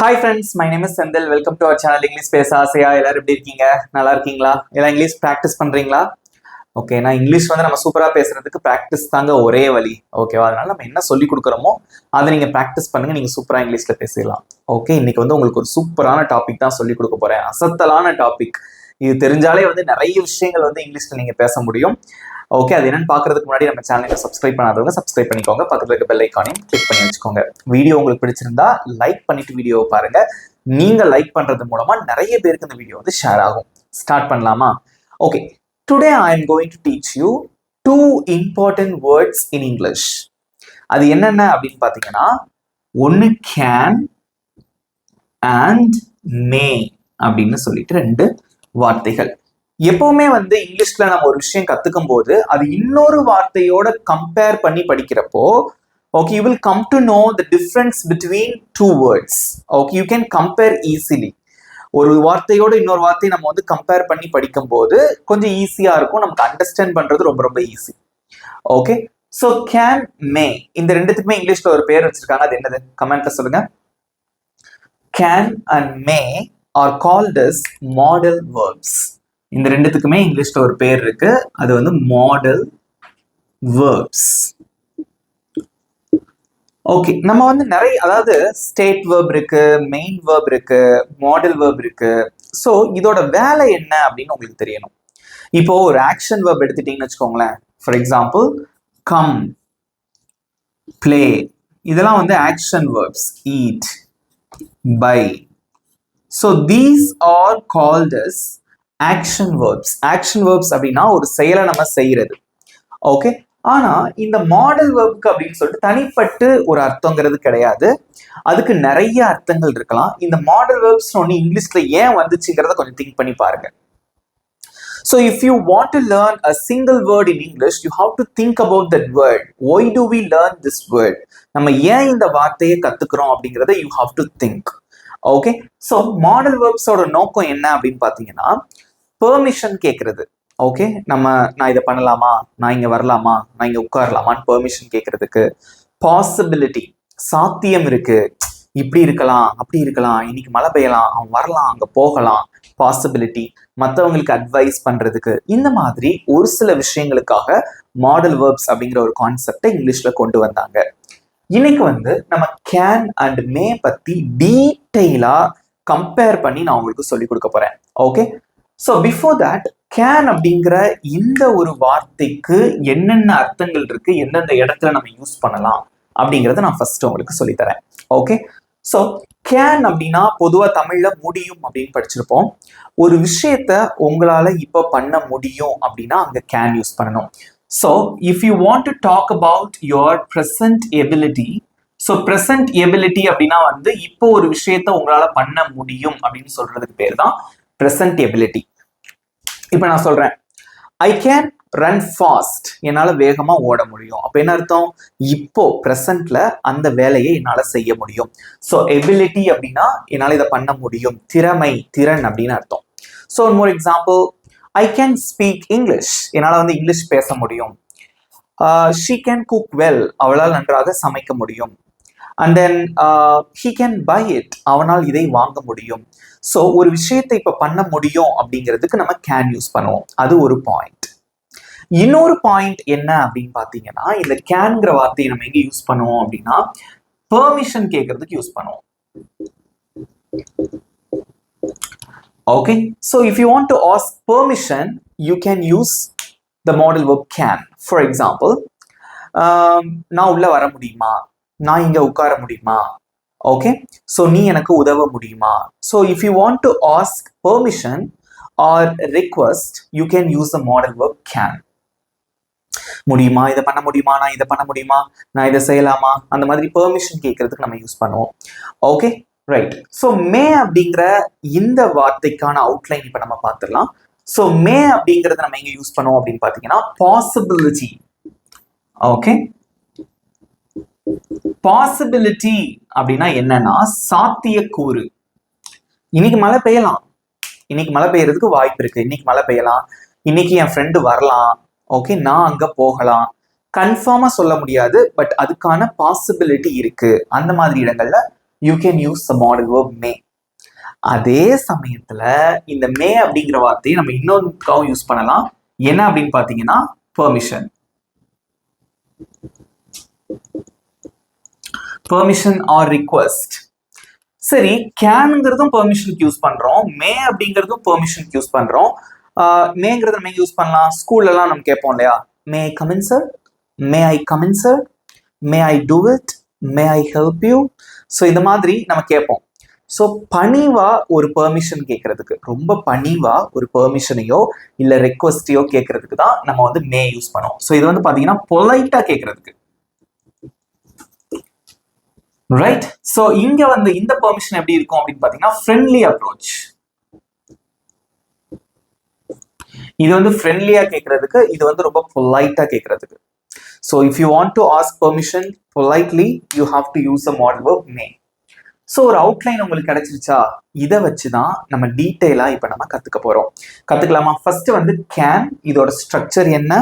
Hi friends, my name is Senthil. Welcome to our channel English பேச ஆசையா. எல்லாரும் எப்படி இருக்கீங்க? நல்லா இருக்கீங்களா? எல்லாம் இங்கிலீஷ் ப்ராக்டிஸ் பண்றீங்களா? ஓகே, நான் இங்கிலீஷ் நம்ம சூப்பரா பேசுறதுக்கு ப்ராக்டிஸ் தாங்க ஒரே வழி. ஓகேவா? அதனால நம்ம என்ன சொல்லி கொடுக்குறோமோ அதை நீங்க ப்ராக்டிஸ் பண்ணுங்க, நீங்க சூப்பரா இங்கிலீஷ்ல பேசலாம். ஓகே, இன்னைக்கு உங்களுக்கு ஒரு சூப்பரான டாபிக் தான் சொல்லி கொடுக்க போறேன். அசத்தலான டாபிக். இது தெரிஞ்சாலே நிறைய விஷயங்கள் இங்கிலீஷ்ல நீங்க பேச முடியும். ஓகே, அது என்னன்னு பாக்குறதுக்கு முன்னாடி நம்ம சேனலுக்கு சப்ஸ்கிரைப் பண்ணாதவங்க சப்ஸ்கிரைப் பண்ணிக்கோங்க. பக்கத்துல இருக்க பெல் ஐக்கானையும் கிளிக் பண்ணி வச்சுக்கோங்க. வீடியோ உங்களுக்கு பிடிச்சிருந்தா லைக் பண்ணிட்டு வீடியோவை பாருங்க. நீங்க லைக் பண்றது மூலமா நிறைய பேருக்கு இந்த வீடியோ ஷேர் ஆகும். ஸ்டார்ட் பண்ணலாமா? Okay, today I am going to teach you 2 important words in English. அது என்னென்ன அப்படின்னு பாத்தீங்கன்னா, ஒன்னு கேன் அண்ட் மே அப்படின்னு சொல்லிட்டு 2 வார்த்தைகள். எப்பவுமே இங்கிலீஷ்ல நம்ம ஒரு விஷயம் கத்துக்கும் போது அது இன்னொரு வார்த்தையோட கம்பேர் பண்ணி படிக்கிறப்போ okay, you will come to know the difference between 2 words. okay, you can compare easily. ஒரு வார்த்தையோட இன்னொரு வார்த்தையை நம்ம கம்பேர் பண்ணி படிக்கும் போது கொஞ்சம் ஈஸியா இருக்கும், நமக்கு அண்டர்ஸ்டாண்ட் பண்றது ரொம்ப ரொம்ப ஈஸி. ஓகே, சோ கேன் மே இந்த ரெண்டுத்துக்குமே இங்கிலீஷ்ல ஒரு பேர் வச்சிருக்காங்க. அது என்னது? கமெண்ட்ல சொல்லுங்க. Can and May R called as model verbs. இந்த ரெண்டுத்துக்குமே இங்கிலீஷ்ல ஒரு பேர் இருக்கு. அது மாடல் வேர்ப்ஸ். ஓகே, நம்ம நிறைய, அதாவது ஸ்டேட் வேர்ப் இருக்கு, மெயின் வேர்ப் இருக்கு, மாடல் வேர்ப் இருக்கு. ஸோ இதோட வேலை என்ன அப்படின்னு உங்களுக்கு தெரியணும். இப்போ ஒரு ஆக்ஷன் வேர்ப் எடுத்துட்டீங்கன்னு வச்சுக்கோங்களேன். ஃபார் எக்ஸாம்பிள், கம், பிளே, இதெல்லாம் action verbs. Eat, buy. So these are called as action verbs. Action verbs அப்படின்னா ஒரு செயலை நம்ம செய்யறது. ஓகே, ஆனா இந்த மாடல் வேர்ப்க்கு அப்படின்னு சொல்லிட்டு தனிப்பட்டு ஒரு அர்த்தங்கிறது கிடையாது. அதுக்கு நிறைய அர்த்தங்கள் இருக்கலாம். இந்த மாடல் வேர்ப்ஸ் ஒன்று இங்கிலீஷ்ல ஏன் வந்துச்சுங்கிறத கொஞ்சம் திங்க் பண்ணி பாருங்க. So if you want to learn a single word in English, you have to think about that word. Why do we learn this word? நம்ம ஏன் இந்த வார்த்தையை கத்துக்கிறோம் அப்படிங்கறத you have to think. Okay, so modal வேர்ப்ஸோட நோக்கம் என்ன அப்படின்னு பாத்தீங்கன்னா, பெர்மிஷன் கேட்கறது. ஓகே, நான் இதை பண்ணலாமா, நான் இங்க வரலாமா, நான் இங்க உட்காரலாமான்னு பெர்மிஷன் கேட்கறதுக்கு. பாசிபிலிட்டி, சாத்தியம் இருக்கு, இப்படி இருக்கலாம், அப்படி இருக்கலாம், இன்னைக்கு மழை பெய்யலாம், அவன் வரலாம், அங்க போகலாம். பாசிபிலிட்டி. மற்றவங்களுக்கு அட்வைஸ் பண்றதுக்கு. இந்த மாதிரி ஒரு சில விஷயங்களுக்காக மாடல் வேர்ப்ஸ் அப்படிங்கிற ஒரு கான்செப்டை இங்கிலீஷ்ல கொண்டு வந்தாங்க. இன்னைக்கு நம்ம கேன் அண்ட் மே பத்தி டீட்டெயிலா கம்பேர் பண்ணி நான் உங்களுக்கு சொல்லி கொடுக்க போறேன். Okay, so before that, can அப்படிங்கிற இந்த ஒரு வார்த்தைக்கு என்னென்ன அர்த்தங்கள் இருக்கு, எந்தெந்த இடத்துல நம்ம யூஸ் பண்ணலாம் அப்படிங்கறத நான் ஃபர்ஸ்ட் உங்களுக்கு சொல்லித்தரேன். ஓகே, ஸோ கேன் அப்படின்னா பொதுவா தமிழ்ல முடியும் அப்படின்னு படிச்சிருப்போம். ஒரு விஷயத்த உங்களால இப்ப பண்ண முடியும் அப்படின்னா அங்க கேன் யூஸ் பண்ணணும். So if you want to talk about your present ability, so present ability அப்படின்னா இப்போ ஒரு விஷயத்த உங்களால பண்ண முடியும் அப்படின்னு சொல்றதுக்கு பேர் தான் ப்ரெசன்ட் எபிலிட்டி. இப்ப நான் சொல்றேன், ஐ கேன் ரன் ஃபாஸ்ட், என்னால வேகமா ஓட முடியும். அப்ப என்ன அர்த்தம்? இப்போ பிரசன்ட்ல அந்த வேலையை என்னால செய்ய முடியும். ஸோ எபிலிட்டி அப்படின்னா என்னால இதை பண்ண முடியும், திறமை, திறன் அப்படின்னு அர்த்தம். So more example, I can speak English, என்னால இங்கிலீஷ் பேச முடியும். ஷீ கேன் குக் வெல், அவளால் நன்றாக சமைக்க முடியும். And then he can buy it, அவனால் இதை வாங்க முடியும். ஸோ ஒரு விஷயத்தை இப்ப பண்ண முடியும் அப்படிங்கிறதுக்கு நம்ம கேன் யூஸ் பண்ணுவோம். அது ஒரு பாயிண்ட். இன்னொரு பாயிண்ட் என்ன அப்படின்னு பாத்தீங்கன்னா, இந்த கேன்ங்கிற வார்த்தையை நம்ம எங்க யூஸ் பண்ணுவோம் அப்படின்னா, பெர்மிஷன் கேட்கறதுக்கு யூஸ் பண்ணுவோம். Okay, so if you want to ask permission, you can use the modal verb can. For example, நான் உள்ள வர முடியுமா, நான் இங்க உட்கார முடியுமா, ஓகே, ஸோ நீ எனக்கு உதவ முடியுமா. So if you want to ask permission or request, you can use the modal verb can. முடியுமா, இதை பண்ண முடியுமா, நான் இதை பண்ண முடியுமா, நான் இதை செய்யலாமா, அந்த மாதிரி பெர்மிஷன் கேட்கறதுக்கு நம்ம யூஸ் பண்ணுவோம். Okay, right. ஸோ மே அப்படிங்கிற இந்த வார்த்தைக்கான அவுட்லைன் இப்ப நம்ம பார்த்துடலாம். ஸோ மே அப்படிங்கறத நம்ம எங்க யூஸ் பண்ணுவோம் அப்படின்னு பாத்தீங்கன்னா, பாசிபிலிட்டி. ஓகே, பாசிபிலிட்டி அப்படின்னா என்னன்னா சாத்தியக்கூறு. இன்னைக்கு மழை பெய்யலாம், இன்னைக்கு மழை பெய்யறதுக்கு வாய்ப்பு இருக்கு, இன்னைக்கு மழை பெய்யலாம், இன்னைக்கு என் ஃப்ரெண்டு வரலாம், ஓகே, நான் அங்க போகலாம். கன்ஃபார்மா சொல்ல முடியாது, பட் அதுக்கான பாசிபிலிட்டி இருக்கு. அந்த மாதிரி இடங்கள்ல you can use the modal verb may. அதே சமயத்துல இந்த மே அப்படிங்கிற வார்த்தையை நம்ம இன்னொருக்காவும் யூஸ் பண்ணலாம். என்ன அப்படின்னு பாத்தீங்கன்னா பெர்மிஷன். Permission or request. சரி, கேன்ங்கிறதும் பெர்மிஷனுக்கு யூஸ் பண்றோம், மே அப்படிங்கிறதும் பெர்மிஷனுக்கு யூஸ் பண்றோம். மேங்கிறத நம்ம யூஸ் பண்ணலாம், ஸ்கூல்ல எல்லாம் நம்ம கேட்போம் இல்லையா, may I come in sir, may I come in sir, may I do it, may I help you. So இந்த மாதிரி நம்ம கேட்போம். ஸோ பணிவா ஒரு பெர்மிஷன் கேட்கறதுக்கு, ரொம்ப பணிவா ஒரு பெர்மிஷனையோ இல்ல ரெக்வஸ்டையோ கேட்கறதுக்கு தான் நம்ம வந்து மே யூஸ் பண்ணுவோம். ஸோ இது வந்து பாத்தீங்கன்னா பொலைட்டா கேட்கறதுக்கு, ரைட்? ஸோ இங்க வந்து இந்த பெர்மிஷன் எப்படி இருக்கும் அப்படின்னு பாத்தீங்கன்னா ஃப்ரெண்ட்லி அப்ரோச். இது வந்து ஃப்ரெண்ட்லியா கேட்கறதுக்கு, இது வந்து ரொம்ப பொலைட்டா கேட்கறதுக்கு. So if you want to ask permission politely you have to use a modal verb may. So ஒரு அவுட்லைன் உங்களுக்கு கிடைச்சிருச்சா? இதை வச்சுதான் நம்ம டீட்டெயிலா இப்ப நம்ம கத்துக்கலாமா? ஃபர்ஸ்ட் வந்து கேன், இதோட ஸ்ட்ரக்சர் என்ன,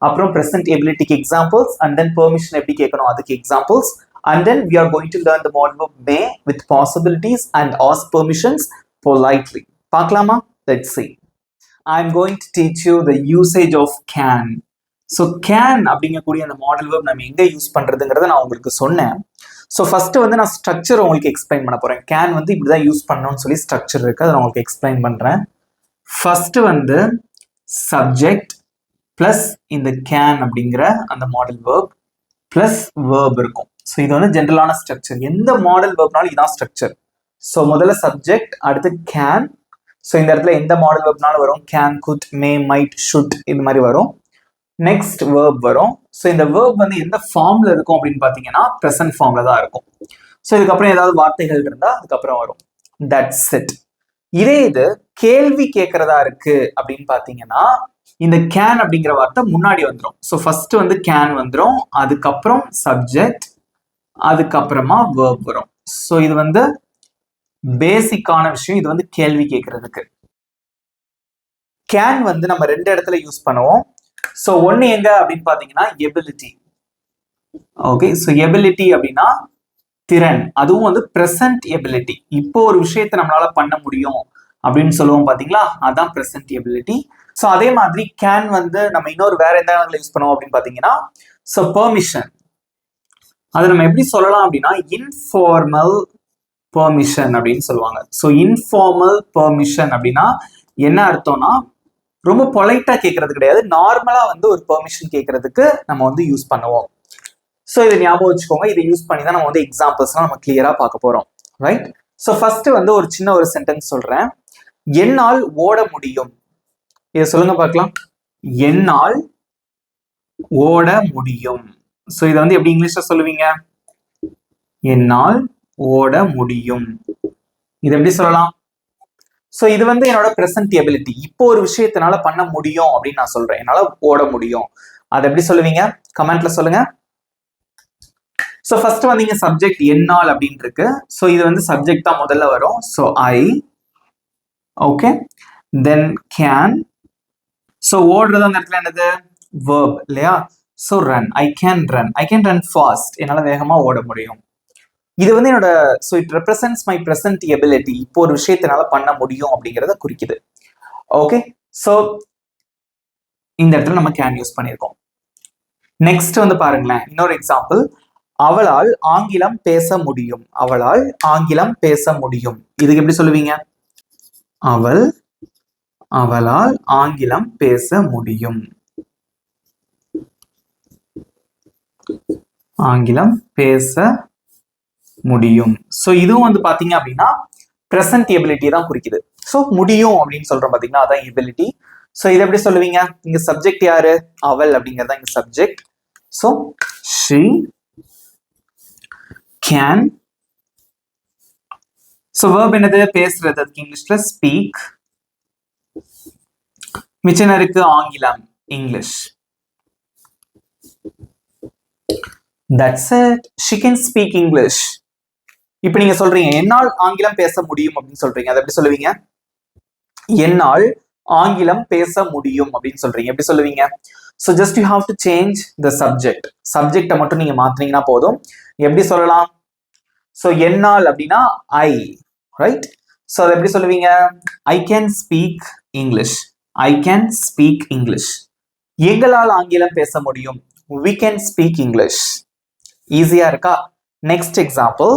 அப்புறம் பிரசன்ட் எபிலிட்டிக்கு எக்ஸாம்பிள்ஸ், அண்ட் தென் பெர்மிஷன் எப்படி கேட்கணும் அதுக்கு examples, and then we are going to learn the modal verb may with possibilities and ask permissions politely. பார்க்கலாமா? Let's see. I'm going to teach you the usage of can. So can அப்படிங்கக்கூடிய அந்த model verb நம்ம எங்க use பண்றதுங்கிறத நான் உங்களுக்கு சொன்னேன். So first வந்து நான் ஸ்ட்ரக்சர் உங்களுக்கு எக்ஸ்பிளைன் பண்ண போறேன். கேன் வந்து இப்படிதான் யூஸ் பண்ணணும்னு சொல்லி ஸ்ட்ரக்சர் இருக்கு, அதை நான் உங்களுக்கு எக்ஸ்பிளைன் பண்றேன். ஃபர்ஸ்ட் வந்து சப்ஜெக்ட் பிளஸ் இந்த கேன் அப்படிங்கிற அந்த மாடல் verb பிளஸ் verb இருக்கும். ஸோ இது வந்து ஜென்ரலான ஸ்ட்ரக்சர், எந்த மாடல் வெர்ப்னாலும் இதான் ஸ்ட்ரக்சர். ஸோ முதல்ல சப்ஜெக்ட், அடுத்து கேன். ஸோ இந்த இடத்துல எந்த மாடல் வெர்ப்னாலும் வரும், can, good, May, might, should, இது மாதிரி வரும். நெக்ஸ்ட் verb வரும். ஸோ இந்த verb வந்து எந்த ஃபார்ம்ல இருக்கும் அப்படின்னு பார்த்தீங்கன்னா ப்ரெசன்ட் ஃபார்ம்ல தான் இருக்கும். ஸோ இதுக்கப்புறம் ஏதாவது வார்த்தைகள் இருந்தா அதுக்கப்புறம் வரும். That's it. இதே இது கேள்வி கேட்கறதா இருக்கு அப்படின்னு பார்த்தீங்கன்னா இந்த கேன் அப்படிங்கிற வார்த்தை முன்னாடி வந்துடும். ஸோ ஃபர்ஸ்ட் வந்து கேன் வந்துடும், அதுக்கப்புறம் சப்ஜெக்ட், அதுக்கப்புறமா verb வரும். ஸோ இது வந்து பேசிக்கான விஷயம். இது வந்து கேள்வி கேட்கறதுக்கு. கேன் வந்து நம்ம ரெண்டு இடத்துல யூஸ் பண்ணுவோம். ஸோ ஒன்னு எங்க அப்படின்னு பாத்தீங்கன்னா எபிலிட்டி. ஓகே, ஸோ எபிலிட்டி அப்படின்னா திறன், அதுவும் வந்து பிரசன்ட் எபிலிட்டி. இப்போ ஒரு விஷயத்தை நம்மளால பண்ண முடியும் அப்படின்னு சொல்லுவோம் பாத்தீங்களா, அதான் பிரசன்ட் எபிலிட்டி. ஸோ அதே மாதிரி கேன் வந்து நம்ம இன்னொரு வேற எந்த இடத்துல யூஸ் பண்ணுவோம் அப்படின்னு பாத்தீங்கன்னா ஸோ பெர்மிஷன். அது நம்ம எப்படி சொல்லலாம் அப்படின்னா இன்ஃபார்மல் பெர்மிஷன் அப்படின்னு சொல்லுவாங்க. ஸோ இன்ஃபார்மல் பெர்மிஷன் அப்படின்னா என்ன அர்த்தம்னா ரொம்ப பொலைட்டா கேட்கறது கிடையாது, நார்மலா வந்து ஒரு பெர்மிஷன் கேட்கறதுக்கு நம்ம வந்து யூஸ் பண்ணுவோம். ஸோ இதை ஞாபகம் வச்சுக்கோங்க. இதை யூஸ் பண்ணி தான் நம்ம வந்து எக்ஸாம்பிள்ஸ்லாம் நம்ம கிளியரா பார்க்க போறோம், ரைட்? ஸோ ஃபர்ஸ்ட் வந்து ஒரு சின்ன ஒரு சென்டென்ஸ் சொல்றேன். என்னால் ஓட முடியும். இதை சொல்லுங்க பார்க்கலாம். என்னால் ஓட முடியும். ஸோ இதை வந்து எப்படி இங்கிலீஷ்ல சொல்லுவீங்க? என்னால் ஓட முடியும். இது எப்படி சொல்லலாம்? ஸோ இது வந்து என்னோட பிரசன்ட் எபிலிட்டி. இப்போ ஒரு விஷயத்தினால பண்ண முடியும் அப்படின்னு நான் சொல்றேன், என்னால ஓட முடியும். அதை எப்படி சொல்லுவீங்க? கமெண்ட்ல சொல்லுங்க. ஸோ ஃபர்ஸ்ட் வந்து இங்க சப்ஜெக்ட் என்னால் அப்படின்னு இருக்கு. ஸோ இது வந்து சப்ஜெக்ட் தான் முதல்ல வரும். So I, okay, then can. So ஓடுறது அந்த இடத்துல என்னது? verb இல்லையா? So run, I can run, I can run fast, என்னால வேகமா ஓட முடியும். இது வந்து என்னோட, so it represents my present ability. இப்போ ஒரு விஷயத்தினால பண்ண முடியும் அப்படிங்கிறத குறிக்குது. ஓகே, ஸோ இந்த இடத்துல நம்ம கேன் யூஸ் பண்ணியிருக்கோம். நெக்ஸ்ட் வந்து பாருங்களேன், இன்னொரு எக்ஸாம்பிள். அவளால் ஆங்கிலம் பேச முடியும். அவளால் ஆங்கிலம் பேச முடியும். இதுக்கு எப்படி சொல்லுவீங்க? அவளால் ஆங்கிலம் பேச முடியும். ஆங்கிலம் பேச முடியும். ஸோ இதுவும் வந்து பாத்தீங்க அப்படின்னா பிரசன்ட் எபிலிட்டி தான் குறிக்குது. ஸோ முடியும் அப்படின்னு சொல்றோம் பாத்தீங்கன்னா அதான் எபிலிட்டி. ஸோ இதை எப்படி சொல்லுவீங்க? இங்க சப்ஜெக்ட் யாரு? அவள் அப்படிங்கறதா இங்க subject. So she can. So verb என்னது? பேசுறது. அதுக்கு இங்கிலீஷ்ல ஸ்பீக். மிச்சம் என்ன இருக்கு? ஆங்கிலம், English. That's it. She can speak English. இப்போ நீங்க சொல்றீங்க என்னால் ஆங்கிலம் பேச முடியும் அப்படின்னு சொல்றீங்க, அதை எப்படி சொல்லுவீங்க? என்னால் ஆங்கிலம் பேச முடியும் அப்படின்னு சொல்றீங்க, எப்படி சொல்லுவீங்க? So just you have to change the subject. சப்ஜெக்டை மட்டும் நீங்க மாத்தினீங்கன்னா போதும். எப்படி சொல்லலாம்? ஸோ என்னால் அப்படின்னா ஐ, ரைட்? ஸோ அதை எப்படி சொல்லுவீங்க? I can speak English. I can speak English. எங்களால் ஆங்கிலம் பேச முடியும். we can speak English. ஈஸியா இருக்கா? நெக்ஸ்ட் எக்ஸாம்பிள்,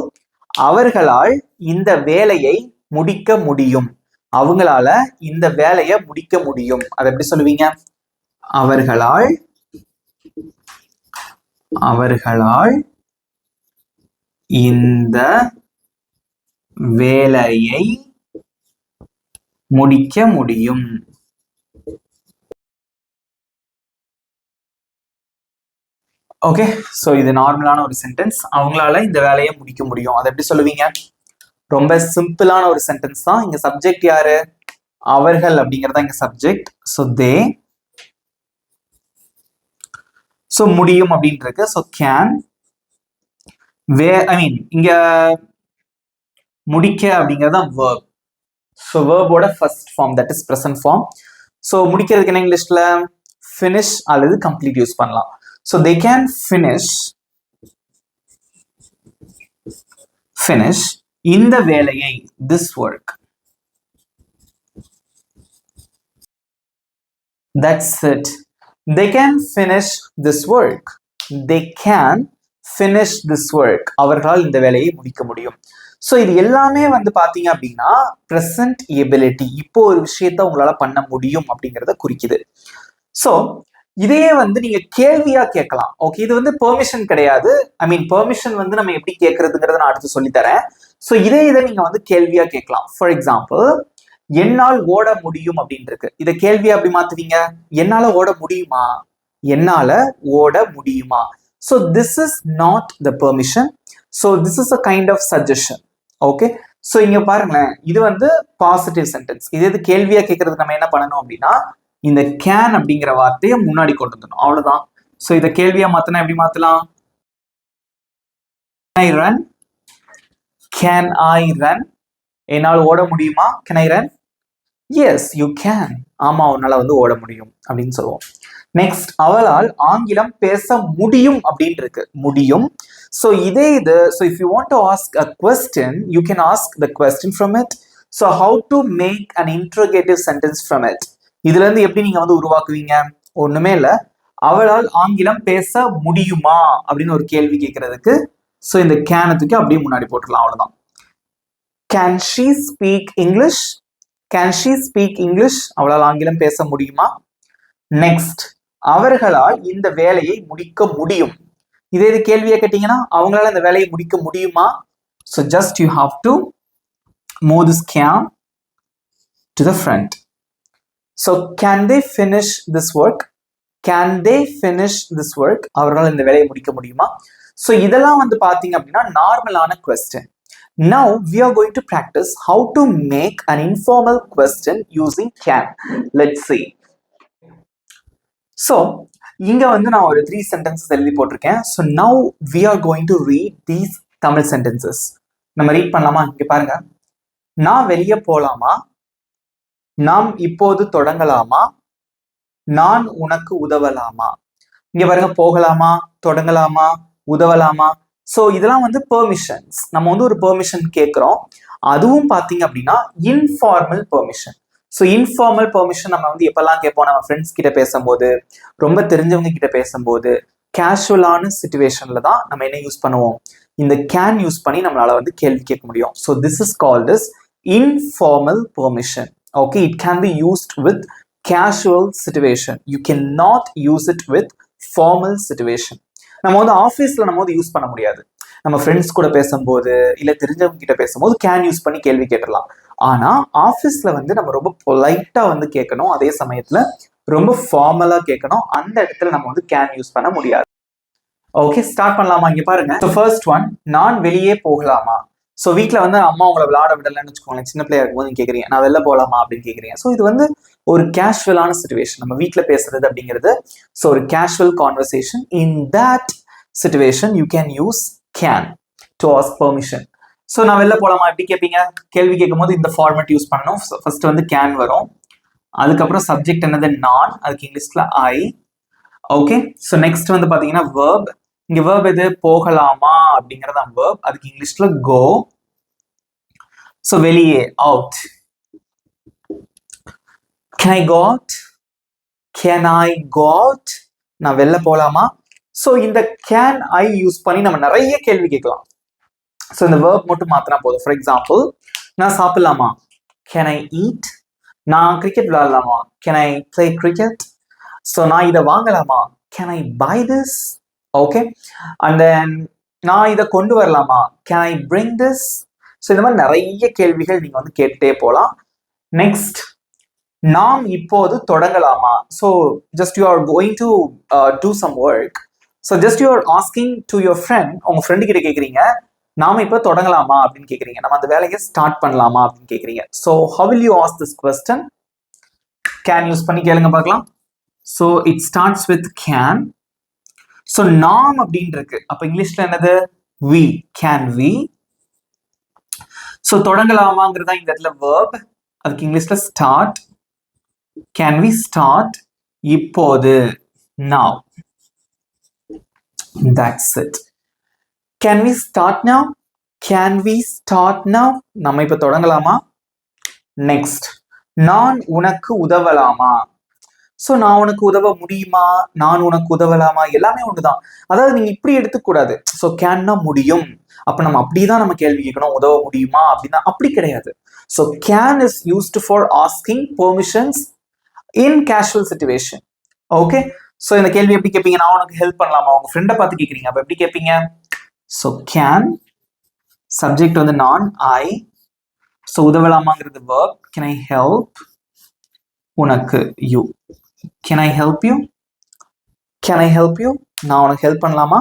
அவர்களால் இந்த வேலையை முடிக்க முடியும். அவங்களால இந்த வேலையை முடிக்க முடியும். அதை எப்படி சொல்லுவீங்க? அவர்களால் இந்த வேலையை முடிக்க முடியும். ஓகே, ஸோ இது நார்மலான ஒரு சென்டென்ஸ். அவங்களால இந்த வேலையை முடிக்க முடியும். அதை எப்படி சொல்லுவீங்க? ரொம்ப சிம்பிளான ஒரு சென்டென்ஸ் தான். இங்க சப்ஜெக்ட் யாரு? அவர்கள் அப்படிங்கறத இங்க சப்ஜெக்ட். So they. ஸோ முடியும் அப்படின்னு இருக்கு. So can. இங்க முடிக்க அப்படிங்கிறது தான் verb. ஸோ வேர்போட first form, that is present form. So முடிக்கிறதுக்கு என்ன இங்கிலீஷ்ல finish அல்லது complete யூஸ் பண்ணலாம். ஸோ they can finish இந்த வேலையை, this work. That's it. They can finish this work. They can finish this work. அவர்களால் இந்த வேலையை முடிக்க முடியும். ஸோ இது எல்லாமே வந்து பாத்தீங்க அப்படின்னா ப்ரெசன்ட் எபிலிட்டி, இப்போ ஒரு விஷயத்த உங்களால பண்ண முடியும் அப்படிங்கிறத குறிக்குது. ஸோ இதையே வந்து நீங்க கேள்வியா கேட்கலாம். ஓகே, இது வந்து பெர்மிஷன் கிடையாது. பெர்மிஷன் வந்து நம்ம எப்படி கேட்கறதுங்கிறத நான் அடுத்து சொல்லித்தரேன். ஸோ இதை நீங்க வந்து கேள்வியா கேட்கலாம். ஃபார் எக்ஸாம்பிள், என்னால் ஓட முடியும் அப்படின்னு இருக்கு. இதை கேள்வியா அப்படி மாத்துவீங்க? என்னால ஓட முடியுமா? என்னால ஓட முடியுமா? So this is not the permission. So this is a kind of suggestion. Okay, so இங்க பாருங்களேன், இது வந்து பாசிட்டிவ் சென்டென்ஸ். இது கேள்வியா கேட்கறதுக்கு நம்ம என்ன பண்ணணும் அப்படின்னா இந்த கேன் அப்படிங்கிற வார்த்தையை முன்னாடி கொண்டு வந்துடணும். அவ்வளவுதான். ஸோ இதை கேள்வியா மாத்தினா எப்படி மாத்தலாம்? Can I run? Can I run? என்னால் ஓட முடியுமா? Can I run? Yes, you can. ஆமா, உன்னால வந்து ஓட முடியும் அப்படின்னு சொல்லுவோம். நெக்ஸ்ட், அவளால் ஆங்கிலம் பேச முடியும் அப்படின்னு இருக்கு. முடியும். ஸோ இதே இது. So if you want to ask a question, you can ask the question from it. So how to make an interrogative sentence from it. இதுல இருந்து எப்படி நீங்க வந்து உருவாக்குவீங்க? ஒண்ணுமே இல்ல, அவளால் ஆங்கிலம் பேச முடியுமா அப்படின்னு ஒரு கேள்வி கேட்கறதுக்கு ஸோ இந்த கேனத்துக்கு அப்படியே முன்னாடி போட்டுடலாம். அவ்வளவுதான். Can she speak English? Can she speak English? அவளால் ஆங்கிலம் பேச முடியுமா? நெக்ஸ்ட், அவர்களால் இந்த வேலையை முடிக்க முடியும். இதே இது கேள்வியை கேட்டீங்கன்னா அவங்களால இந்த வேலையை முடிக்க முடியுமா? So just you have to move this can to the front. So can they finish this work? Can they finish this work? அவர்களால் இந்த வேலையை முடிக்க முடியுமா? So இதெல்லாம் வந்து பாத்தீங்க அப்படின்னா நார்மலான question. Now we are going to practice how to make an informal question using can. Let's see. So இங்க வந்து நான் ஒரு 3 sentences எழுதி போட்டிருக்கேன். So now we are going to read these Tamil sentences. நம்ம ரீட் பண்ணலாமா? இங்க பாருங்க. நான் வெளியே போலாமா? நாம் இப்போது தொடங்கலாமா? நான் உனக்கு உதவலாமா? இங்க பாருங்க, போகலாமா, தொடங்கலாமா, உதவலாமா. ஸோ இதெல்லாம் வந்து பெர்மிஷன்ஸ். நம்ம வந்து ஒரு பெர்மிஷன் கேட்கிறோம். அதுவும் பாத்தீங்க அப்படின்னா informal permission. So informal permission நம்ம வந்து எப்பெல்லாம் கேட்போம்? நம்ம ஃப்ரெண்ட்ஸ் கிட்ட பேசும்போது, ரொம்ப தெரிஞ்சவங்க கிட்ட பேசும்போது, கேஷுவலான சிச்சுவேஷன்ல தான் நம்ம என்ன யூஸ் பண்ணுவோம்? இந்த கேன் யூஸ் பண்ணி நம்மளால வந்து கேள்வி கேட்க முடியும். So this is called as informal permission. Okay, it can be used with casual situation. You cannot use it with formal situation. நம்ம வந்து ஆஃபீஸ்ல நம்ம வந்து யூஸ் பண்ண முடியாது. நம்ம ஃப்ரெண்ட்ஸ் கூட பேசும்போது இல்ல தெரிஞ்சவங்க கிட்ட பேசும்போது கேன் யூஸ் பண்ணி கேள்வி கேட்டுடலாம். ஆனா ஆஃபீஸ்ல வந்து நம்ம ரொம்ப பொலைட்டா வந்து கேட்கணும். அதே சமயத்துல ரொம்ப ஃபார்மலா கேட்கணும். அந்த இடத்துல நம்ம வந்து கேன் யூஸ் பண்ண முடியாது. ஓகே, ஸ்டார்ட் பண்ணலாமா? இங்க பாருங்க. ஃபர்ஸ்ட் ஒன், நான் வெளியே போகலாமா? ஸோ வீட்டில் வந்து அம்மா உங்களை விளையாட விடலன்னு வச்சுக்கோங்களேன். சின்ன பிள்ளையா இருக்கும்போது நீங்க கேட்குறீங்க, நான் வெளில போகலாமா அப்படின்னு கேட்குறீங்க. ஸோ இது வந்து ஒரு கேஷுவலான சிச்சுவேஷன். நம்ம வீட்டில் பேசுறது அப்படிங்கிறது ஸோ ஒரு casual conversation. In that situation you can use can to ask permission. So நான் வெளில போகலாமா எப்படி கேட்பீங்க? கேள்வி கேட்கும் போது இந்த ஃபார்மேட் யூஸ் பண்ணணும். ஃபர்ஸ்ட் வந்து கேன் வரும். அதுக்கப்புறம் சப்ஜெக்ட் என்னது? நான். அதுக்கு இங்கிலீஷ்ல ஐ. ஓகே, ஸோ நெக்ஸ்ட் வந்து பார்த்தீங்கன்னா verb. இங்க verb எது போகலாமா அப்படிங்கறது தான் verb. அதுக்கு இங்கிலீஷ்ல go. So வெளியே out. Can I go out? Can I go out? நான் வெளில போலாமா? So இந்த can I யூஸ் பண்ணி நம்ம நிறைய கேள்வி கேட்கலாம். So இந்த verb மட்டும் மாத்தினா போதும். For example, நான் சாப்பிடலாமா? Can I eat? நான் கிரிக்கெட் விளையாடலாமா? Can I play cricket? So நான் இதை வாங்கலாமா? Can I buy this? Okay. And then நான் இதை கொண்டு வரலாமா? Can I bring this? So இந்த மாதிரி நிறைய கேள்விகள் நீங்க வந்து கேட்டே போலாம். நெக்ஸ்ட், நாம் இப்போது தொடங்கலாமா? So just you are going to do some work. So just you are asking to your friend, உங்க ஃப்ரெண்டு கிட்ட கேக்குறீங்க, நாம இப்போ தொடங்கலாமா அப்படின்னு கேக்குறீங்க, நம்ம அந்த வேலையை ஸ்டார்ட் பண்ணலாமா அப்படின்னு கேக்குறீங்க. So how will you ask this question? Can use பண்ணி கேளுங்க பார்க்கலாம். So it starts with can. So நாம் அப்படின்னு இருக்கு, அப்ப இங்கிலீஷ்ல என்னது? we. Can we? So தொடங்கலாமாங்கிறதா இந்த இடத்துல verb. அதுக்கு இங்கிலீஷ்ல start. Can we start? இப்போது. Now. That's it. Can we start now? Can we start now? நம்ம இப்ப தொடங்கலாமா? Next. நான் உனக்கு உதவலாமா? So நான் உனக்கு உதவ முடியுமா? நான் உனக்கு உதவலாமா? எல்லாமே ஒண்ணுதான். அதாவது நீங்க இப்படி எடுத்துக்கூடாது. So canனா முடியும், அப்ப நம்ம அப்படிதான் நம்ம கேள்வி கேட்கணும், உதவ முடியுமா அப்படின்னா. அப்படி கிடையாது. So can is used for asking permissions in casual situation. Okay. So இந்த கேள்வி எப்படி கேட்பீங்க? நான் உனக்கு ஹெல்ப் பண்ணலாமா? உங்க ஃப்ரெண்டை பார்த்து கேட்குறீங்க, அப்ப எப்படி கேட்பீங்க? So can, subject வந்து நான், I. So உதவலாமாங்கிறது verb. Can I help? உனக்கு you. Can I help you? Can I help you? நான் உனக்கு ஹெல்ப் பண்ணலாமா?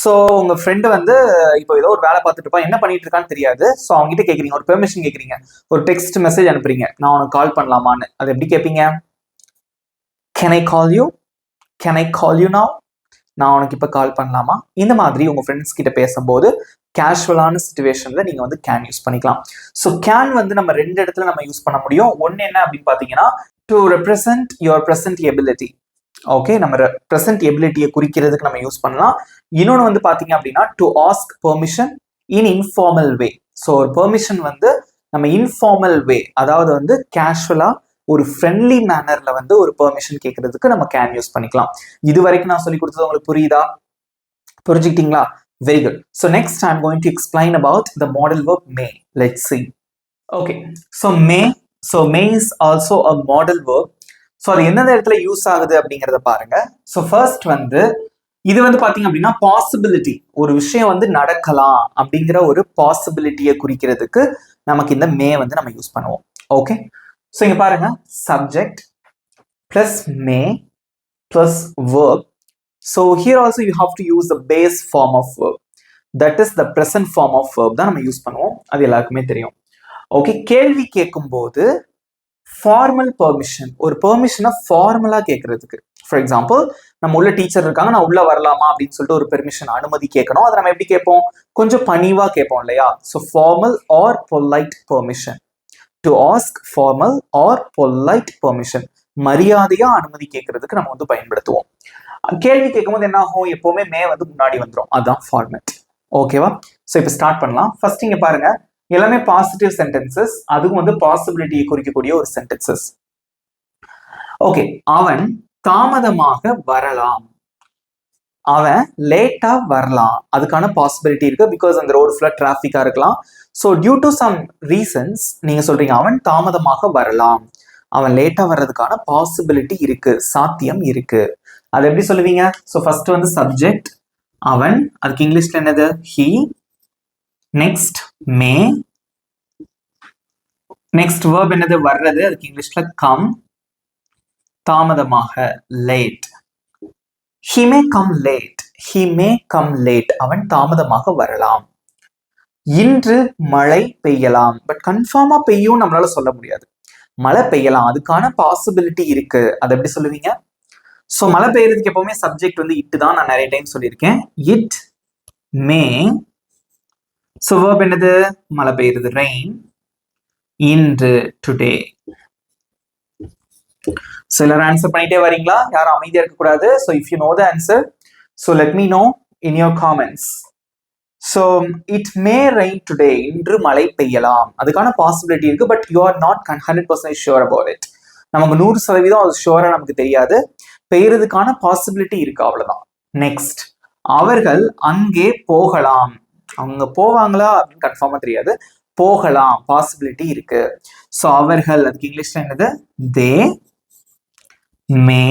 ஸோ உங்க ஃப்ரெண்டு வந்து இப்போ ஏதோ ஒரு வேலை பார்த்துட்டு இருப்பான், என்ன பண்ணிட்டு இருக்கான்னு தெரியாது. ஸோ அவங்ககிட்ட கேட்குறீங்க, ஒரு பெர்மிஷன் கேட்குறீங்க, ஒரு டெக்ஸ்ட் மெசேஜ் அனுப்புறீங்க, நான் உனக்கு கால் பண்ணலாமான்னு. அது எப்படி கேட்பீங்க? Can I call you? Can I call you now? நான் உனக்கு இப்போ கால் பண்ணலாமா? இந்த மாதிரி உங்க ஃப்ரெண்ட்ஸ் கிட்ட பேசும்போது கேஷுவலான சிச்சுவேஷன்ல நீங்க வந்து கேன் யூஸ் பண்ணிக்கலாம். ஸோ கேன் வந்து நம்ம ரெண்டு இடத்துல நம்ம யூஸ் பண்ண முடியும். ஒன்னு என்ன அப்படின்னு பாத்தீங்கன்னா, to represent your present ability. Okay, நம்ம ப்ரெசன்ட் எபிலிட்டியை குறிக்கிறதுக்கு நம்ம யூஸ் பண்ணலாம். இன்னொன்று வந்து பாத்தீங்க அப்படின்னா, to ask permission in informal way. So ஒரு பெர்மிஷன் வந்து நம்ம இன்ஃபார்மல் வே, அதாவது வந்து கேஷுவலா ஒரு ஃப்ரெண்ட்லி மேனர்ல வந்து ஒரு பெர்மிஷன் கேட்கறதுக்கு நம்ம கேன் யூஸ் பண்ணிக்கலாம். இது வரைக்கும் நான் சொல்லி கொடுத்தது உங்களுக்கு புரியுதா? புரிஞ்சுக்கிட்டீங்களா? Very good. So next I'm going to explain about the modal verb may. Let's see. Okay. So may is also a modal verb. So அது எந்தெந்த இடத்துல யூஸ் ஆகுது அப்படிங்கறத பாருங்க. So first வந்து இது வந்து பாத்தீங்க அப்படின்னா பாசிபிலிட்டி, ஒரு விஷயம் வந்து நடக்கலாம் அப்படிங்கிற ஒரு பாசிபிலிட்டியை குறிக்கிறதுக்கு நமக்கு இந்த மே வந்து நம்ம யூஸ் பண்ணுவோம். ஓகே. ஸோ இங்க பாருங்க, subject plus May plus verb. So here also you have to use the base form of verb. That is the present form of verb தான் நம்ம யூஸ் பண்ணுவோம். அது எல்லாருக்குமே தெரியும். ஓகே, கேள்வி கேட்கும்போது ஃபார்மல் பெர்மிஷன், ஒரு பெர்மிஷனை ஃபார்மலா கேட்கறதுக்கு. ஃபார் எக்ஸாம்பிள், நம்ம உள்ள டீச்சர் இருக்காங்க, நான் உள்ள வரலாமா அப்படின்னு சொல்லிட்டு ஒரு பெர்மிஷன், அனுமதி கேட்கணும். அதை நம்ம எப்படி கேட்போம்? கொஞ்சம் பணிவா கேட்போம் இல்லையா? So formal or polite permission. To ask formal or polite permission, மரியாதையா அனுமதி கேட்கறதுக்கு நம்ம வந்து பயன்படுத்துவோம். கேள்வி கேட்கும்போது என்ன ஆகும்? எப்பவுமே மே வந்து முன்னாடி வந்துடும். அதுதான் ஃபார்மேட். ஓகேவா? ஸோ இப்போ ஸ்டார்ட் பண்ணலாம். ஃபர்ஸ்ட் இங்க பாருங்க, எல்லாமே பாசிட்டிவ் சென்டென்சஸ், அதுவும் வந்து பாசிபிலிட்டியை குறிக்கக்கூடிய ஒரு சென்டென்சஸ். ஓகே, அவன் தாமதமாக வரலாம், அவன் லேட்டா வரலாம், அதுக்கான பாசிபிலிட்டி இருக்கு. பிகாஸ் அந்த ரோடு ஃபுல்லா டிராஃபிக்கா இருக்கலாம். So due to some reasons நீங்க சொல்றீங்க அவன் தாமதமாக வரலாம், அவன் லேட்டா வர்றதுக்கான பாசிபிலிட்டி இருக்கு, சாத்தியம் இருக்கு. அது எப்படி சொல்லுவீங்க? ஸோ ஃபர்ஸ்ட் வந்து சப்ஜெக்ட் அவன், அதுக்கு இங்கிலீஷ்ல என்னது? he. Next May. Next verb என்னது? வர்றது, அதுக்கு இங்கிலீஷ்ல come. தாமதமாக late. he may come late. he may come late. அவன் தாமதமாக வரலாம். இன்று மழை பெய்யலாம், பட் கன்ஃபார்மா பெய்யும் நம்மளால சொல்ல முடியாது. மழை பெய்யலாம், அதுக்கான பாசிபிலிட்டி இருக்கு. அதை எப்படி சொல்லுவீங்க? ஸோ மழை பெய்யறதுக்கு எப்பவுமே சப்ஜெக்ட் வந்து இட்டு தான், நான் நிறைய டைம் சொல்லியிருக்கேன். It may. ஸோ verb என்னது? மழை பெய்யுறது, ரெயின். இன்று டுடே. ஸோ எல்லாரும் ஆன்சர் பண்ணிட்டே வரீங்களா? யாரும் அமைதியா இருக்கக்கூடாது. So if you know the answer, so let me know in your comments. So it may rain today. இன்று மழை பெய்யலாம். அதுக்கான பாசிபிலிட்டி இருக்கு, but you are not 100% sure about it. நமக்கு 100% அது ஷுவரா நமக்கு தெரியாது. பெய்யறதுக்கான பாசிபிலிட்டி இருக்கு, அவ்வளவுதான். நெக்ஸ்ட், அவர்கள் அங்கே போகலாம். அவங்க போவாங்களா அப்படின்னு கன்ஃபார்மா தெரியாது. போகலாம், பாசிபிலிட்டி இருக்கு. ஸோ அவர்கள், அதுக்கு இங்கிலீஷ்ல என்னது? தே மே.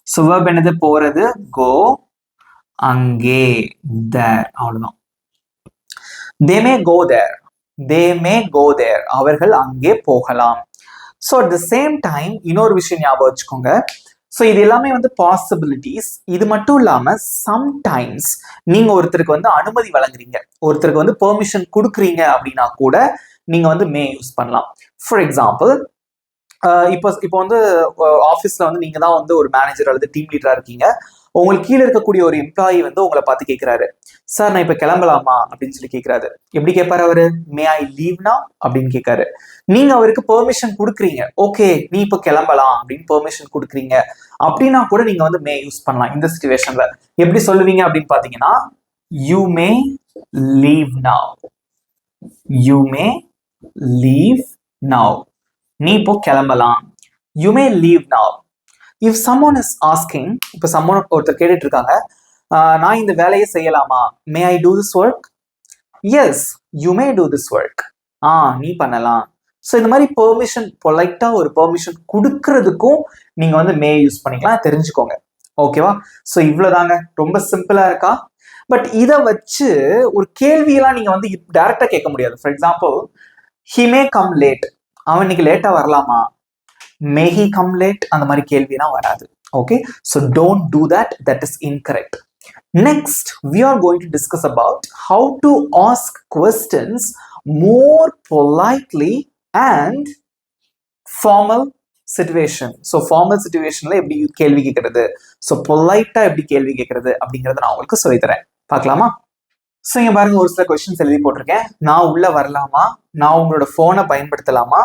ஸோ verb என்னது? போறது, கோ. அங்கே, தேர், அவ்வளவுதான். they may go there. they may go there. அவர்கள் அங்கே போகலாம். So at the same time இன்னொரு விஷயம் ஞாபகம் வச்சுக்கோங்க. ஸோ இது எல்லாமே வந்து பாசிபிலிட்டிஸ். இது மட்டும் இல்லாம சம்டைம்ஸ் நீங்க ஒருத்தருக்கு வந்து அனுமதி வழங்குறீங்க, ஒருத்தருக்கு வந்து பெர்மிஷன் கொடுக்குறீங்க அப்படின்னா கூட நீங்க வந்து மே யூஸ் பண்ணலாம். ஃபார் எக்ஸாம்பிள், இப்போ வந்து ஆஃபீஸ்ல வந்து நீங்க தான் வந்து ஒரு மேனேஜர் அல்லது டீம் லீடரா இருக்கீங்க. உங்களுக்கு கீழே இருக்கக்கூடிய ஒரு எம்ப்ளாயி வந்து உங்களை பார்த்து கேட்கிறாரு, சார் நான் இப்ப கிளம்பலாமா அப்படின்னு சொல்லி கேட்கிறாரு. எப்படி கேட்பாரு அவரு? மே ஐ லீவ் நவ் அப்படின்னு கேட்காரு. நீங்க அவருக்கு பெர்மிஷன் கொடுக்குறீங்க, ஓகே நீ இப்போ கிளம்பலாம் அப்படின்னு பெர்மிஷன் கொடுக்குறீங்க அப்படின்னா கூட நீங்க வந்து மே யூஸ் பண்ணலாம். இந்த சிச்சுவேஷன்ல எப்படி சொல்லுவீங்க அப்படின்னு பாத்தீங்கன்னா, you may leave now. You may leave now. நீ இப்போ கிளம்பலாம். You may leave now. If someone is asking, இப்போ சம்மோன் ஒருத்தர் கேட்டுட்டு இருக்காங்க, நான் இந்த வேலையை செய்யலாமா? May I do this work? Yes, you may do this work. நீ பண்ணலாம். ஸோ இந்த மாதிரி பெர்மிஷன், பொலைட்டா ஒரு பெர்மிஷன் கொடுக்கறதுக்கும் நீங்க வந்து மே யூஸ் பண்ணிக்கலாம், தெரிஞ்சுக்கோங்க. ஓகேவா? ஸோ இவ்வளவுதாங்க, ரொம்ப சிம்பிளா இருக்கா? பட் இதை வச்சு ஒரு கேள்வியெல்லாம் நீங்க வந்து டைரக்டா கேட்க முடியாது. For example, he may come late. அவன் இன்னைக்கு லேட்டா வரலாமா? மே ஹி கம் லேட். அந்த மாதிரி கேள்வினா வராது. Okay, so don't do that. That is incorrect. Next, we are going to discuss about how to ask questions more politely and formal situation. So formal situationல எப்படி கேள்வி கேட்கறது, so polite-ஆ எப்படி கேள்வி கேட்கறது அப்படிங்கறத நான் உங்களுக்கு சொல்லி தரேன். பார்க்கலாமா? ஸோ இங்க பாருங்க, ஒரு சில கொஸ்டின்ஸ் எழுதி போட்டிருக்கேன். நான் உள்ள வரலாமா? நான் உங்களோட போனை பயன்படுத்தலாமா?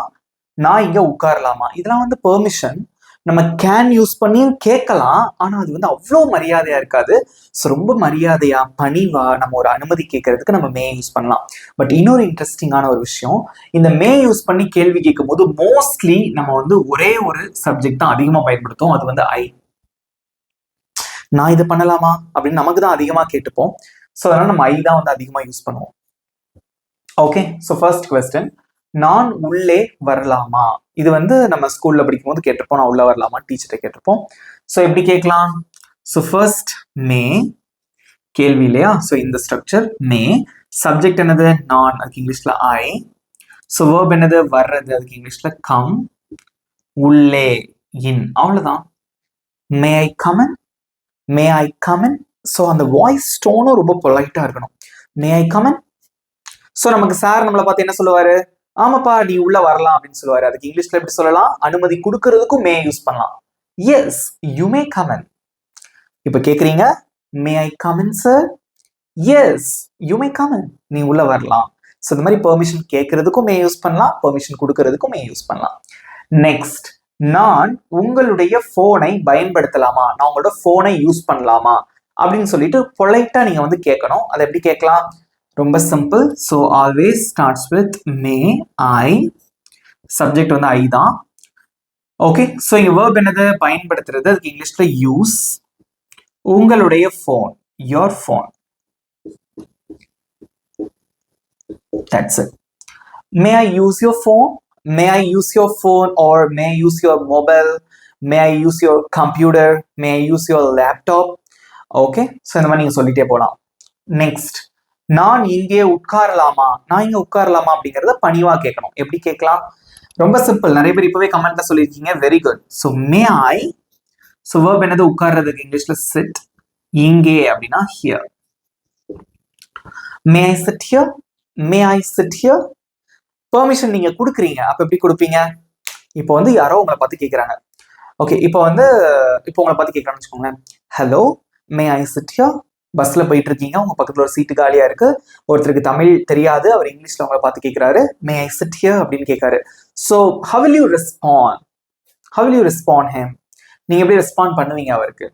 நான் இங்க உட்காரலாமா? இதெல்லாம் வந்து பெர்மிஷன். நம்ம கேன் யூஸ் பண்ணி கேட்கலாம், ஆனா அது வந்து அவ்வளோ மரியாதையா இருக்காது. ஸோ ரொம்ப மரியாதையா, பணிவா நம்ம ஒரு அனுமதி கேட்கறதுக்கு நம்ம மே யூஸ் பண்ணலாம். பட் இன்னொரு இன்ட்ரெஸ்டிங்கான ஒரு விஷயம், இந்த மே யூஸ் பண்ணி கேள்வி கேட்கும் போது மோஸ்ட்லி நம்ம வந்து ஒரே ஒரு சப்ஜெக்ட் தான் அதிகமா பயன்படுத்தும். அது வந்து ஐ. நான் இது பண்ணலாமா அப்படின்னு நமக்கு தான் அதிகமா கேட்டுப்போம். ஸோ அதனால நம்ம ஐ தான் வந்து அதிகமா யூஸ் பண்ணுவோம். ஓகே, ஸோ ஃபர்ஸ்ட் கொஸ்டின், நான் உள்ளே வரலாமா? இது வந்து நம்ம ஸ்கூல்ல படிக்கும் போது கேட்டிருப்போம், நான் உள்ள வரலாமா டீச்சர்கிட்ட கேட்டிருப்போம். ஸோ எப்படி கேட்கலாம்? ஸோ ஃபர்ஸ்ட் மே, கேள்வி இல்லையா? ஸோ இந்த ஸ்ட்ரக்சர் மே. சப்ஜெக்ட் என்னது? நான், அதுக்கு இங்கிலீஷ்ல ஐ. ஸோ வேர்ப் என்னது? வர்றது, அதுக்கு இங்கிலீஷ்ல கம். உள்ளே, இன், அவ்வளவுதான். May I come in, may I come in. So அந்த வாய்ஸ் டோனும் ரொம்ப பொலைட்டா இருக்கணும். May I come in. ஸோ நமக்கு சார் நம்மளை பார்த்து என்ன சொல்லுவாரு? ஆமாப்பா நீ உள்ள வரலாம் அப்படின்னு சொல்லுவாரு. அதுக்கு இங்கிலீஷ்ல எப்படி சொல்லலாம்? அனுமதி கொடுக்கறதுக்கும் மே யூஸ் பண்ணலாம். Yes, you may come in. இப்ப கேக்குறீங்க, may I come in sir? Yes, you may come in. நீ உள்ள வரலாம். ஸோ இந்த மாதிரி பெர்மிஷன் கேட்கறதுக்கும் மே யூஸ் பண்ணலாம், பெர்மிஷன் கொடுக்கறதுக்கும் மே யூஸ் பண்ணலாம். நெக்ஸ்ட், நான் உங்களுடைய போனை பயன்படுத்தலாமா? நான் உங்களோட போனை யூஸ் பண்ணலாமா அப்படின்னு சொல்லிட்டு பொலைட்டா நீங்க வந்து கேட்கணும். அதை எப்படி கேட்கலாம்? ரொம்ப simple. So always starts with May I. Subject வந்து ஐ தான். ஓகே, ஸோ இங்க வேர்ப் என்னது? பயன்படுத்துறது, அதுக்கு இங்கிலீஷ்ல யூஸ். உங்களுடைய phone, your phone. That's it. May I use your phone? May I use your phone or may I use your mobile? May I use your computer? May I use your laptop? Okay, so இந்த மாதிரி நீங்க சொல்லிட்டே போகலாம். Next, நான் இங்கே உட்காரலாமா? நான் இங்க உட்காரலாமா அப்படிங்கறத பணிவா கேட்கணும். எப்படி கேட்கலாம்? ரொம்ப சிம்பிள். நிறைய பேர் இப்பவே கமெண்ட்ல சொல்லியிருக்கீங்க, வெரி குட். ஸோ மே ஐ. ஸோ வேர்ப் என்னது? உட்கார்றதுக்கு இங்கிலீஷ்ல சிட். இங்கே அப்படின்னா here. May I sit here? May I sit here. Permission நீங்க கொடுக்குறீங்க, அப்ப எப்படி கொடுப்பீங்க? இப்போ வந்து யாரோ உங்களை பார்த்து கேட்கறாங்க. ஓகே, இப்போ உங்களை பார்த்து கேட்கறான்னு வச்சுக்கோங்களேன். Hello, May I sit here? பஸ்ல போயிட்டு இருக்கீங்க, உங்க பக்கத்துல ஒரு சீட்டு காலியா இருக்கு. ஒருத்தருக்கு தமிழ் தெரியாது, அவர் இங்கிலீஷ்ல உங்களை பார்த்து கேட்கிறாரு, மே ஐ சிட் ஹியர் அப்படின்னு கேட்காரு. So how will you respond? How will you respond him? நீங்க எப்படி ரெஸ்பாண்ட் பண்ணுவீங்க அவருக்கு?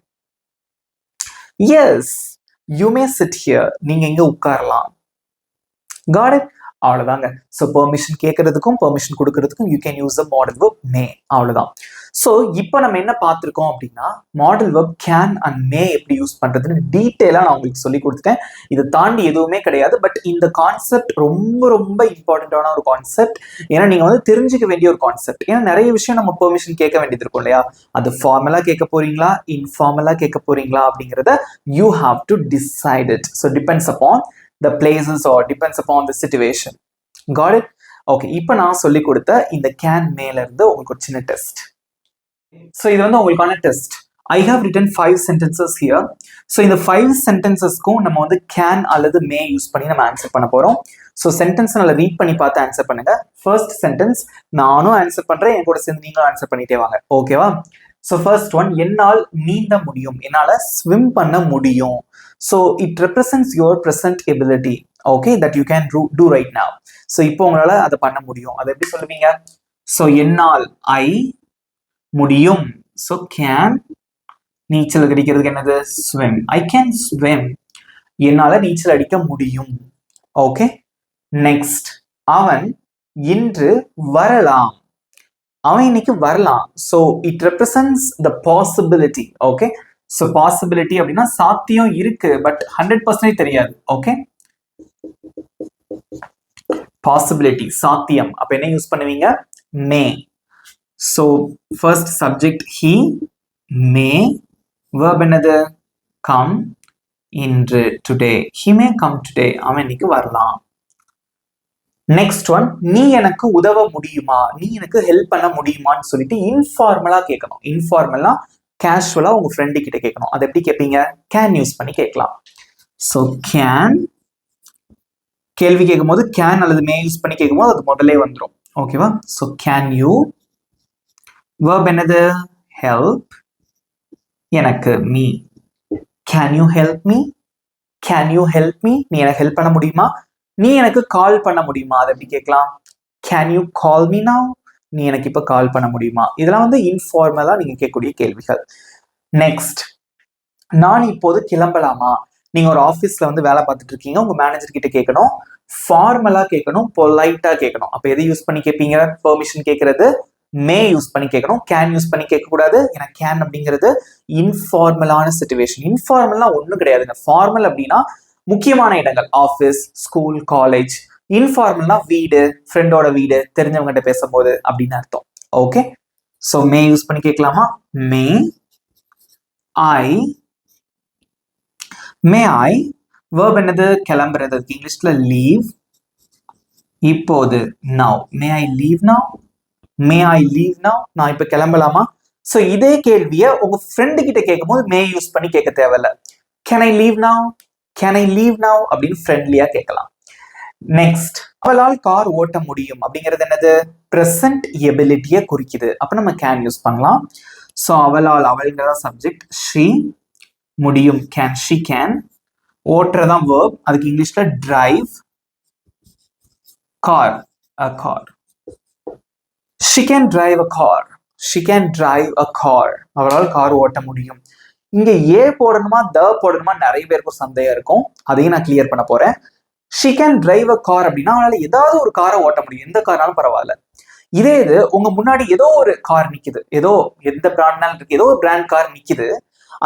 Yes, you may sit here, நீங்க இங்க உட்காரலாம். Got it? அவ்வளவுதாங்க. ஸோ பெர்மிஷன் கேட்கறதுக்கும் பெர்மிஷன் கொடுக்கறதுக்கும் you can use the modal verb may. அவ்வளவுதான். ஸோ இப்போ நம்ம என்ன பார்த்துருக்கோம் அப்படின்னா modal verb can and may எப்படி யூஸ் பண்றதுன்னு டீட்டெயிலாக நான் உங்களுக்கு சொல்லி கொடுத்துட்டேன். இதை தாண்டி எதுவுமே கிடையாது. பட் இந்த கான்செப்ட் ரொம்ப ரொம்ப இம்பார்ட்டண்ட்டான ஒரு கான்செப்ட். ஏன்னா நீங்க வந்து தெரிஞ்சுக்க வேண்டிய ஒரு கான்செப்ட். ஏன்னா நிறைய விஷயம் நம்ம பெர்மிஷன் கேட்க வேண்டியது இருக்கும் இல்லையா? அது ஃபார்மலா கேட்க போறீங்களா இன்ஃபார்மலா கேட்க போறீங்களா அப்படிங்கிறத you have to decide it. So depends upon the places or depends upon the situation. Got it? Okay, இப்போ நான் சொல்லி கொடுத்த இந்த can மேல இருந்து உங்களுக்கு ஒரு சின்ன டெஸ்ட். ஸோ இது வந்து உங்களுக்கான test. I have written 5 sentences here. So இந்த 5 sentencesக்கும் நம்ம வந்து can அல்லது may யூஸ் பண்ணி நம்ம ஆன்சர் பண்ண போறோம். ஸோ சென்டென்ஸ் நல்லா ரீட் பண்ணி பார்த்து ஆன்சர் பண்ணுங்க. ஃபர்ஸ்ட் சென்டென்ஸ் நானும் ஆன்சர் பண்றேன், என் கூட சேர்ந்து நீங்களும் ஆன்சர் பண்ணிட்டே வாங்க. ஓகேவா? ஸோ ஃபர்ஸ்ட் ஒன், என்னால் நீந்த முடியும், என்னால் ஸ்விம் பண்ண முடியும். So it represents your present ability, okay, that you can do right now. So இப்போ உங்களால் அதை பண்ண முடியும். அதை எப்படி சொல்லுவீங்க? ஸோ என்னால் ஐ முடியும். ஸோ கேன், நீச்சல் அடிக்கிறதுக்கு என்னது? ஸ்விம். I can swim. என்னால் நீச்சல் அடிக்க முடியும். ஓகே. நெக்ஸ்ட், அவன் இன்று வரலாம், அவன் இன்னைக்கு வரலாம். So it represents the possibility. Okay. So possibility அப்படின்னா சாத்தியம் இருக்கு, பட் 100% தெரியாது. ஓகே. பாசிபிலிட்டி, சாத்தியம். அப்ப என்ன யூஸ் பண்ணுவீங்க? May. So first subject he, may. Verb என்னது? கம். இன்று, today. He may come today. அவன் இன்னைக்கு வரலாம். நெக்ஸ்ட் ஒன், நீ எனக்கு உதவ முடியுமா, நீ எனக்கு ஹெல்ப் பண்ண முடியுமான்னு சொல்லிட்டு இன்ஃபார்மலா கேட்கணும். இன்ஃபார்மலா கேஷுவலா உங்க ஃப்ரெண்டு கிட்ட கேட்கணும். அதை எப்படி கேட்பீங்க? கேன் யூஸ் பண்ணி கேட்கலாம். ஸோ கேன், கேள்வி கேட்கும் போது கேன் அல்லது மே யூஸ் பண்ணி கேட்கும் போது அது முதல்ல வந்துடும். ஓகேவா? So can you. வெர்ப் என்னது? ஹெல்ப். எனக்கு, me. Can you help me? Can you help me? நீ எனக்கு ஹெல்ப் பண்ண முடியுமா? நீ எனக்கு கால் பண்ண முடியுமா? அதை எப்படி கேட்கலாம்? Can you call me now? நீ எனக்கு இப்ப கால் பண்ண முடியுமா? இதெல்லாம் வந்து இன்ஃபார்மலா நீங்க கேட்கக்கூடிய கேள்விகள். நெக்ஸ்ட், நான் இப்போது கிளம்பலாமா? நீங்க ஒரு ஆஃபீஸ்ல வந்து வேலை பார்த்துட்டு இருக்கீங்க, உங்க மேனேஜர் கிட்ட கேட்கணும். ஃபார்மலா கேட்கணும், பொலைட்டா கேட்கணும். அப்ப எது யூஸ் பண்ணி கேட்பீங்க? பெர்மிஷன் கேட்கறது மே யூஸ் பண்ணி கேட்கணும். கேன் யூஸ் பண்ணி கேட்க கூடாது. ஏன்னா கேன் அப்படிங்கிறது இன்ஃபார்மலான சிச்சுவேஷன். இன்ஃபார்மல்னா ஒன்றும் கிடையாதுங்க. ஃபார்மல் அப்படின்னா முக்கியமான இடங்கள், ஆஃபீஸ், ஸ்கூல், காலேஜ். இன்ஃபார்மல்னா வீடு, ஃப்ரெண்டோட வீடு, தெரிஞ்சவங்ககிட்ட பேசும்போது அப்படின்னு அர்த்தம். ஓகே. ஸோ மே யூஸ் பண்ணி கேட்கலாமா? மே ஐ. மே ஐ. வெர்ப் என்னது? கிளம்புறது. அதுக்கு இங்கிலீஷ்ல லீவ். இப்போது now. May I leave now? May I leave now? நான் இப்ப கிளம்பலாமா? ஸோ இதே கேள்வியை உங்க ஃப்ரெண்டு கிட்ட கேட்கும் போது மே யூஸ் பண்ணி கேட்க தேவையில்ல. Can I leave now? Can I leave now அப்படின்னு ஃப்ரெண்ட்லியா கேட்கலாம். நெக்ஸ்ட், அவளால் கார் ஓட்ட முடியும் அப்படிங்கிறது என்னது? பிரசன்ட் எபிலிட்டியை குறிக்குது. அப்ப நம்ம கேன் யூஸ் பண்ணலாம். ஸோ அவளால், அவள்ங்கிறதா சப்ஜெக்ட். ஷீ. முடியும், கேன். She can. ஓட்டுறதான் வெர்ப். அதுக்கு இங்கிலீஷ்ல drive. Car, a car. She can drive a car. She can drive a car. அவளால் கார் ஓட்ட முடியும். இங்க ஏ போடணுமா த போடணுமா நிறைய பேருக்கு ஒரு சந்தேகம் இருக்கும். அதையும் நான் கிளியர் பண்ண போறேன். She can drive a car அப்படின்னா அவளால ஏதாவது ஒரு காரை ஓட்ட முடியும், எந்த கார்னாலும் பரவாயில்ல. இதே இது உங்க முன்னாடி ஏதோ ஒரு கார் நிக்குது, ஏதோ எந்த பிராண்ட்னாலும் இருக்கு, ஏதோ ஒரு பிராண்ட் கார் நிக்குது.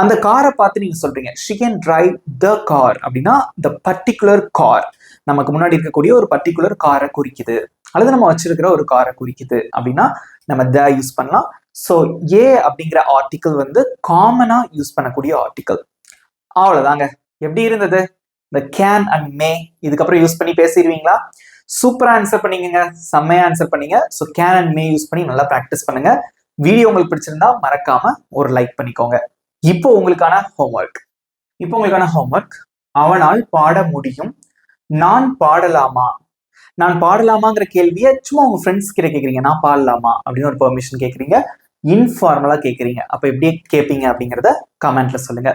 அந்த காரை பார்த்து நீங்க சொல்றீங்க she can drive the car அப்படின்னா த பர்டிகுலர் கார் நமக்கு முன்னாடி இருக்கக்கூடிய ஒரு பர்டிகுலர் காரை குறிக்குது, அல்லது நம்ம வச்சிருக்கிற ஒரு காரை குறிக்குது அப்படின்னா நம்ம த யூஸ் பண்ணலாம். ஸோ ஏ அப்படிங்கிற ஆர்டிக்கிள் வந்து காமனா யூஸ் பண்ணக்கூடிய ஆர்டிக்கிள். அவ்வளவுதாங்க. எப்படி இருந்தது இந்த கேன் அண்ட் மே? இதுக்கப்புறம் யூஸ் பண்ணி பேசிடுவீங்களா? சூப்பரா ஆன்சர் பண்ணீங்க, செம்மையா ஆன்சர் பண்ணீங்க. So can and May use பண்ணி நல்லா ப்ராக்டிஸ் பண்ணுங்க. வீடியோ உங்களுக்கு பிடிச்சிருந்தா மறக்காம ஒரு லைக் பண்ணிக்கோங்க. இப்போ உங்களுக்கான ஹோம்ஒர்க். அவனால் பாட முடியும். நான் பாடலாமா? நான் பாடலாமாங்கிற கேள்வியை சும்மா உங்க ஃப்ரெண்ட்ஸ் கிட்ட கேட்குறீங்க. நான் பாடலாமா அப்படின்னு ஒரு பெர்மிஷன் கேட்குறீங்க, இன்ஃபார்மலா கேட்குறீங்க. அப்போ எப்படி கேட்பீங்க அப்படிங்கிறத கமெண்ட்ல சொல்லுங்க.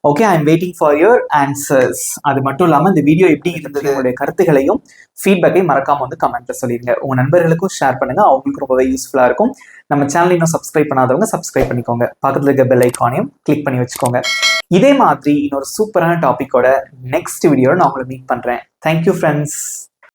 Okay, I am waiting for your answers. அது மட்டும் இல்லாமல் இந்த வீடியோ எப்படி இருந்தது, உங்களுடைய கருத்துக்களையும் ஃபீட்பேக்கையும் மறக்காம வந்து கமெண்ட்ல சொல்லிடுங்க. உங்க நண்பர்களுக்கும் ஷேர் பண்ணுங்க, அவங்களுக்கு ரொம்பவே யூஸ்ஃபுல்லா இருக்கும். நம்ம சேனல் இன்னும் சப்ஸ்கிரைப் பண்ணாதவங்க சப்ஸ்கிரைப் பண்ணிக்கோங்க. பக்கத்துல இருக்க பெல் ஐக்கானையும் கிளிக் பண்ணி வச்சுக்கோங்க. இதே மாதிரி இன்னொரு சூப்பரான டாபிக்கோட நெக்ஸ்ட் வீடியோவில் நான் உங்களை மீட் பண்றேன். Thank you friends.